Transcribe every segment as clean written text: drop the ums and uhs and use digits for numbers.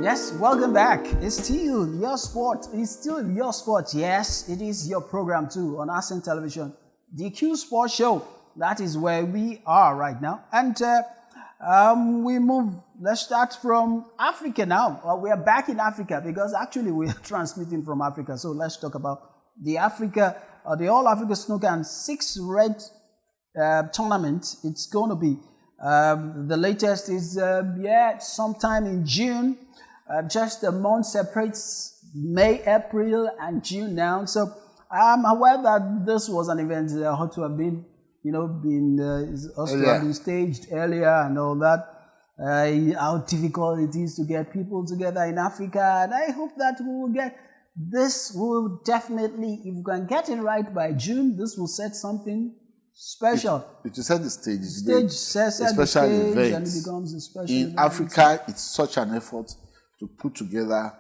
Yes, welcome back. It's still your sport. It's still your sport. Yes, it is your program too on Ascent Television, the Q Sports Show. That is where we are right now. And we move. Let's start from Africa now. We are back in Africa because actually we are transmitting from Africa. So let's talk about the All Africa Snooker and Six Red tournament. It's going to be the latest is sometime in June. Just a month separates May, April, and June now. So I'm aware that this was an event that ought to have been, staged earlier and all that. How difficult it is to get people together in Africa, and I hope that we will get this. Will definitely, if we can get it right by June, this will set something special. It will set the stage. Set the stage, and it becomes a special in event. Africa, it's such an effort to put together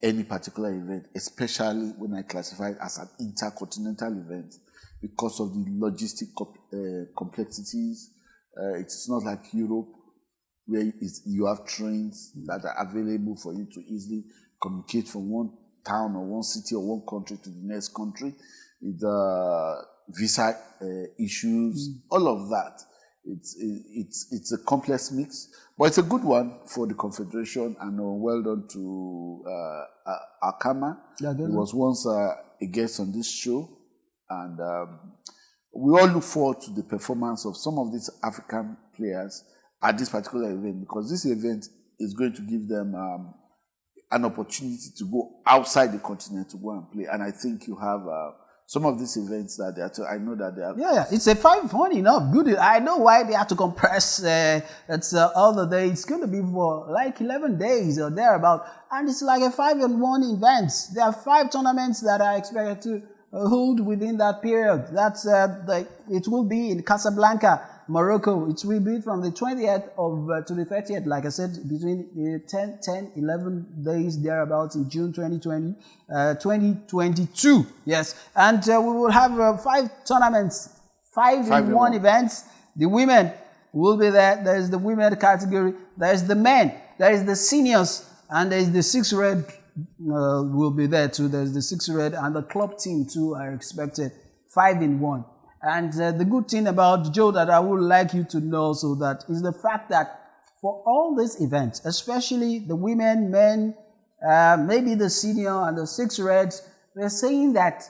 any particular event, especially when I classify it as an intercontinental event because of the logistic complexities. It's not like Europe where you have trains that are available for you to easily communicate from one town or one city or one country to the next country. The visa issues, all of that. It's a complex mix, but it's a good one for the Confederation, and well done to Akama. He was once a guest on this show, and we all look forward to the performance of some of these African players at this particular event, because this event is going to give them an opportunity to go outside the continent to go and play. And I think you have some of these events that they are I know that they have. Yeah, it's a 5-1 enough. Good. I know why they have to compress. It's all the day. It's going to be for like 11 days or thereabout, and it's like a 5-1 event. There are 5 tournaments that are expected to hold within that period. That's it will be in Casablanca, Morocco. It will be from the 20th to the 30th, like I said, between 11 days thereabouts in June 2022. Yes, and we will have 5 tournaments, 5-in-1 events. The women will be there. There is the women category. There is the men. There is the seniors, and there is the 6 red. Will be there too. There's the 6 red, and the club team too are expected 5-in-1. And the good thing about Joe that I would like you to know, so that is the fact that for all these events, especially the women, men, maybe the senior and the 6 reds, they're saying that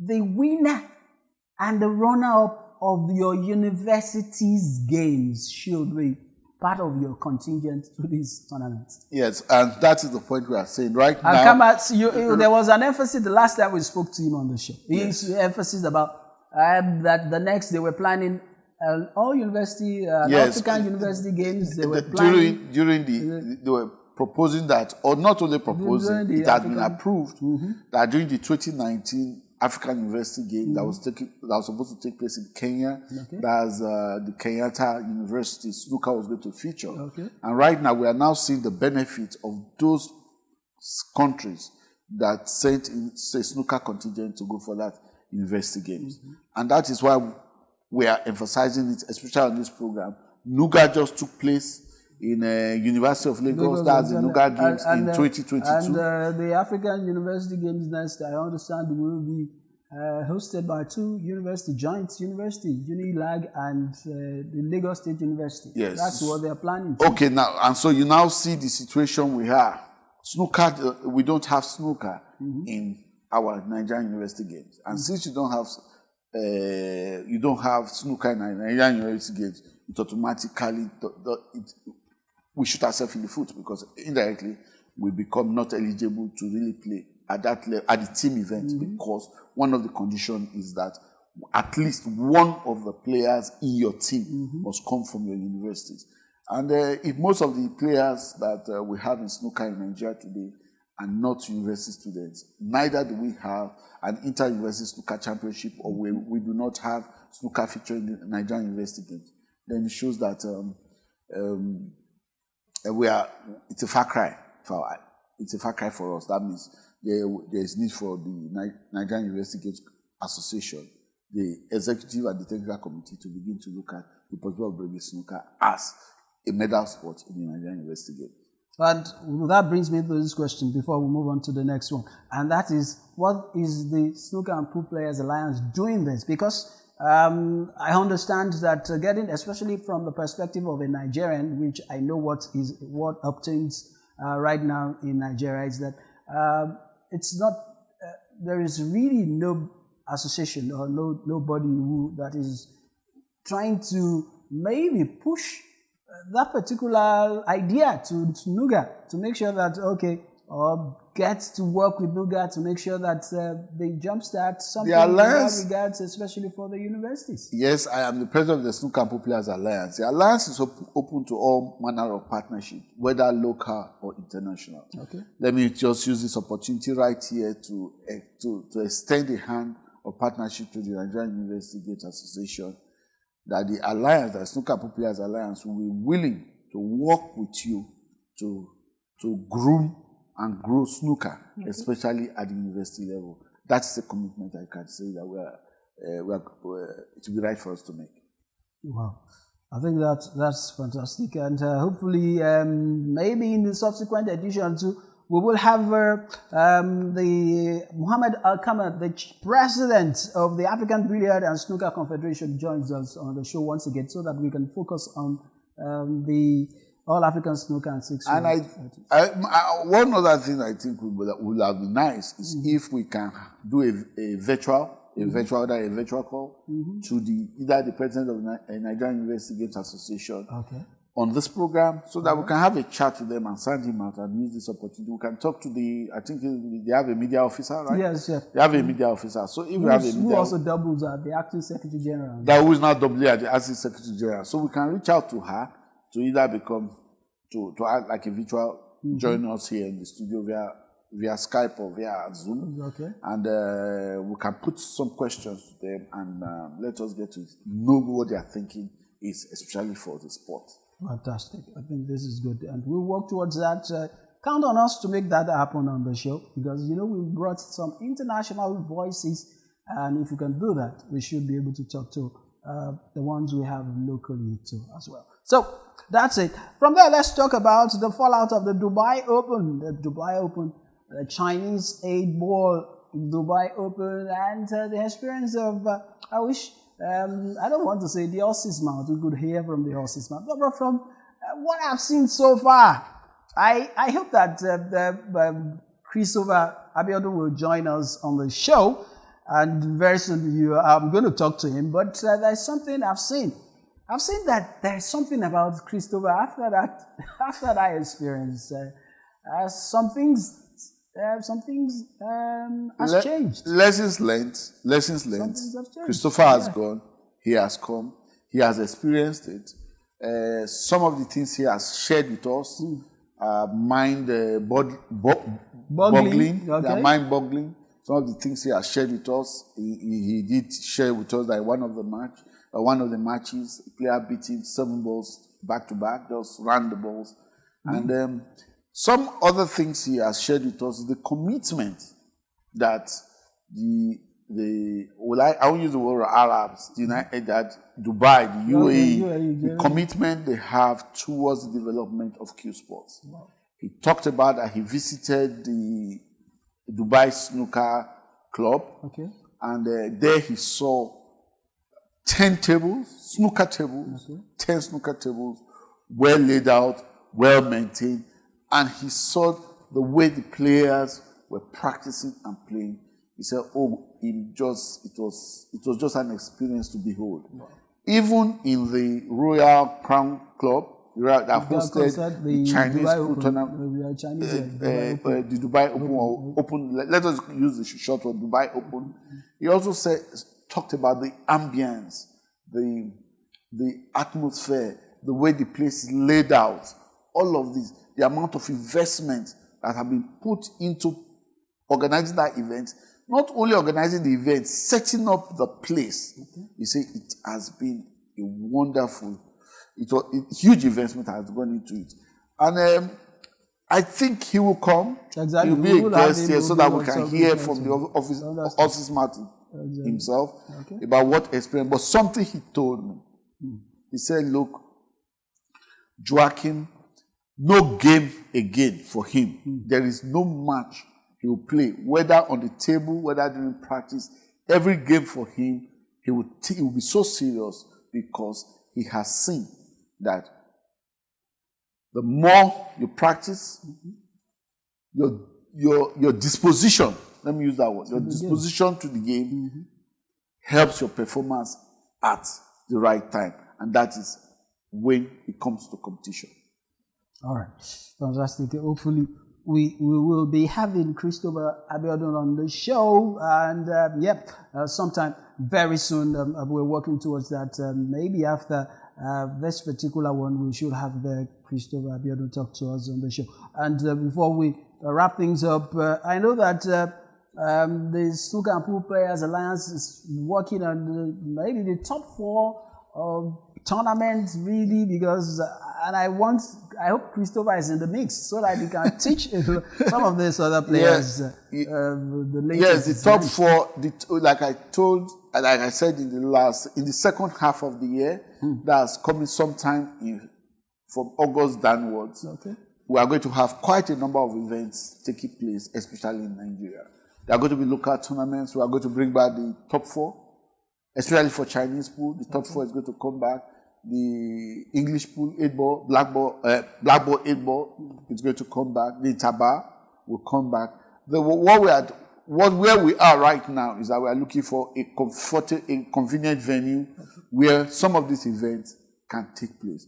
the winner and the runner-up of your university's games should be part of your contingent to these tournaments. Yes, and that is the point we are saying right now. There was an emphasis the last time we spoke to him on the show. He emphasis about that the next they were planning all university, African university games. They were planning they were proposing that, or not only proposing, it had been approved that during the 2019 African University Game that was supposed to take place in Kenya, that's the Kenyatta University snooker was going to feature. And right now we are now seeing the benefit of those countries that sent in say snooker contingent to go for that University Games. And that is why we are emphasizing it, especially on this program. Nuga just took place in University of Lagos. That's the Nuga Games in 2022. And the African University Games next, I understand, will be hosted by 2 university, joint university, Unilag and the Lagos State University. Yes. That's what they're planning. Okay, now, and so you now see the situation we have. Snooker, we don't have snooker in our Nigerian University Games. And since you don't have snooker in Nigerian University Games, it automatically we shoot ourselves in the foot, because indirectly we become not eligible to really play at that level, at the team event, because one of the conditions is that at least one of the players in your team must come from your universities. And if most of the players that we have in snooker in Nigeria today are not university students, neither do we have an inter-university snooker championship, or we do not have snooker featuring the Nigerian University Games, then it shows that it's a far cry for us. That means there is need for the Nigerian University Games Association, the executive and the technical committee, to begin to look at the possibility of bringing snooker as a medal sport in the Nigerian University Games. But that brings me to this question before we move on to the next one. And that is, what is the Snooker and Pool Players Alliance doing this? Because I understand that especially from the perspective of a Nigerian, which I know what obtains right now in Nigeria, is that it's not, there is really no association or nobody that is trying to maybe push that particular idea to NUGA, to make sure that, or get to work with NUGA to make sure that they jumpstart something in that regards, especially for the universities. Yes, I am the president of the Snooker and Pool Players Alliance. The alliance is open to all manner of partnership, whether local or international. Okay. Let me just use this opportunity right here to extend a hand of partnership to the Nigerian University Games Association, that the alliance, the Snooker and Pool Players Alliance, will be willing to work with you to groom and grow snooker, especially at the university level. That's the commitment I can say that it will be right for us to make. Wow. I think that's fantastic. And hopefully, maybe in the subsequent edition too, we will have the Muhammad Al-Kamad, the president of the African Billiard and Snooker Confederation, joins us on the show once again so that we can focus on the All African Snooker and Six. And one other thing I think would have been nice is if we can do a virtual call to either the president of the Nigerian University Games Association on this program, so that we can have a chat with them and send him out and use this opportunity. We can talk to I think they have a media officer, right? Yes, yes. They have a media officer. So if we have a media, who also doubles as the acting secretary general. That who is now doubly at the acting secretary general. So we can reach out to her to either to act like a virtual, join us here in the studio via Skype or via Zoom. Okay. And we can put some questions to them and let us get to know what they are thinking is, especially for the sport. Fantastic. I think this is good. And we'll work towards that. Count on us to make that happen on the show, because, we brought some international voices. And if we can do that, we should be able to talk to the ones we have locally too as well. So that's it. From there, let's talk about the fallout of the Dubai Open. The Chinese 8-ball Dubai Open, and the experience of, I don't want to say the horse's mouth. We could hear from the horse's mouth. But from what I've seen so far, I hope that Christopher Abiodun will join us on the show. And very soon I'm going to talk to him. But there's something I've seen. I've seen that there's something about Christopher after that experience. Some things has changed. Lessons learned. Christopher has gone. He has come. He has experienced it. Some of the things he has shared with us are mind-boggling. Okay. Mind-boggling. Some of the things he has shared with us, he did share with us that one of the matches, a player beat him 7 balls back to back, just ran the balls, and some other things he has shared with us is the commitment that I won't use the word Arabs, that Dubai, the UAE, the commitment they have towards the development of Q Sports. Wow. He talked about that he visited the Dubai Snooker Club, and there he saw 10 snooker tables, 10 snooker tables, well laid out, well maintained. And he saw the way the players were practicing and playing. He said, it was just an experience to behold. Wow. Even in the Royal Crown Club, that hosted the Chinese pool tournament, the Dubai Open. Let us use the short word, Dubai Open. He also talked about the ambience, the atmosphere, the way the place is laid out, all of this. The amount of investment that have been put into organizing that event, not only organizing the event, setting up the place. You see, it has been a wonderful, huge investment has gone into it. And I think he will come. Exactly. He will be a guest here so that we can hear from the office mouth himself about what experience. But something he told me, he said, look, Joachim, no game again for him. There is no match he will play, whether on the table, whether during practice. Every game for him, he will be so serious because he has seen that the more you practice, your disposition, let me use that word, your disposition to the game helps your performance at the right time. And that is when it comes to competition. All right. Fantastic. Hopefully, we will be having Christopher Abiodun on the show. And sometime very soon, we're working towards that. Maybe after this particular one, we should have the Christopher Abiodun talk to us on the show. And before we wrap things up, I know that the Snooker and Pool Players Alliance is working on maybe the top 4 tournaments, really, because and I hope Christopher is in the mix so that he can teach some of these other players the latest. Yes, the top 4, like I said in the second half of the year, that's coming sometime from August downwards. Okay. We are going to have quite a number of events taking place, especially in Nigeria. There are going to be local tournaments. We are going to bring back the top 4, especially for Chinese pool. The top 4 is going to come back. The English pool, 8-ball, black ball, 8-ball, it's going to come back. The Taba will come back. Where we are right now is that we are looking for a convenient venue where some of these events can take place.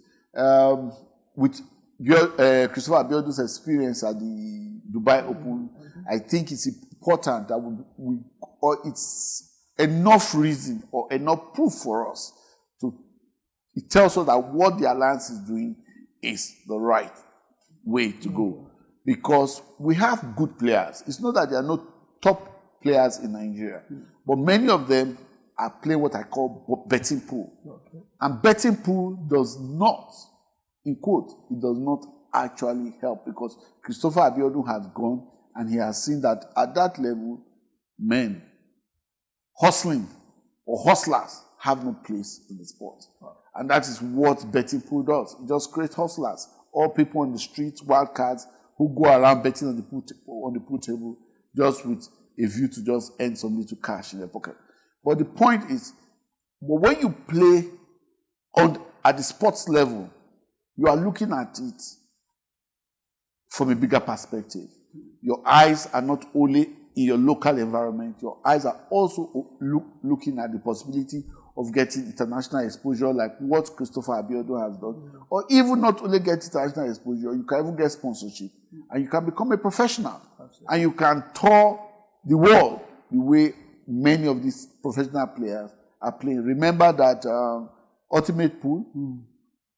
With Christopher Abiodun's experience at the Dubai Open, I think it's important that it's enough reason or enough proof for us it tells us that what the Alliance is doing is the right way to go. Because we have good players. It's not that there are no top players in Nigeria, but many of them are playing what I call betting pool. Okay. And betting pool does not, in quote, it does not actually help, because Christopher Abiodun has gone and he has seen that at that level, men hustling or hustlers have no place in the sport. And that is what betting pool does. It just creates hustlers. All people on the streets, wildcards, who go around betting on the pool table just with a view to just earn some little cash in their pocket. But the point is, when you play at the sports level, you are looking at it from a bigger perspective. Your eyes are not only in your local environment, your eyes are also looking at the possibility of getting international exposure, like what Christopher Abiodun has done. Or even not only get international exposure, you can even get sponsorship. And you can become a professional. Absolutely. And you can tour the world the way many of these professional players are playing. Remember that Ultimate Pool,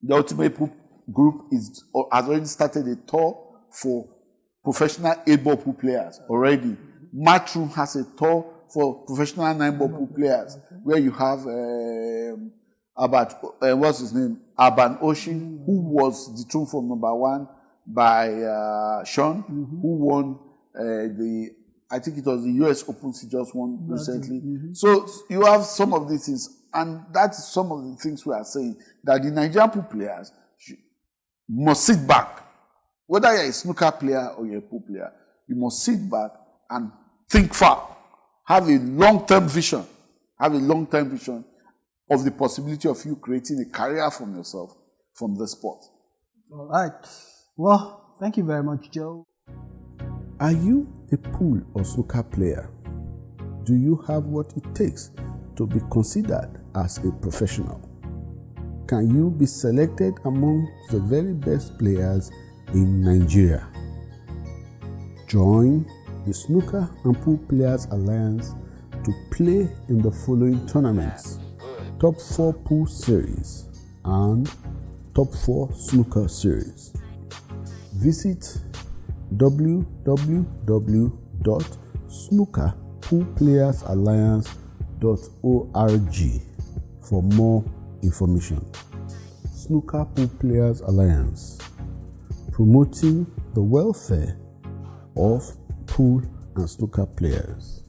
the Ultimate Pool group has already started a tour for professional 8-ball pool players already. Matchroom has a tour for professional 9-ball pool players, where you have what's his name? Aban Oshin, who was dethroned from #1 by Sean, who won I think it was the US Open he just won recently. So you have some of these things, and that's some of the things we are saying, that the Nigerian pool players must sit back. Whether you're a snooker player or you're a pool player, you must sit back and think far. Have a long-term vision. Have a long-term vision of the possibility of you creating a career for yourself from the sport. All right. Well, thank you very much, Joe. Are you a pool or snooker player? Do you have what it takes to be considered as a professional? Can you be selected among the very best players in Nigeria? Join the Snooker and Pool Players Alliance to play in the following tournaments: Top 4 Pool Series and Top 4 Snooker Series. Visit www.snookerpoolplayersalliance.org for more information. Snooker Pool Players Alliance, promoting the welfare of pool and snooker players.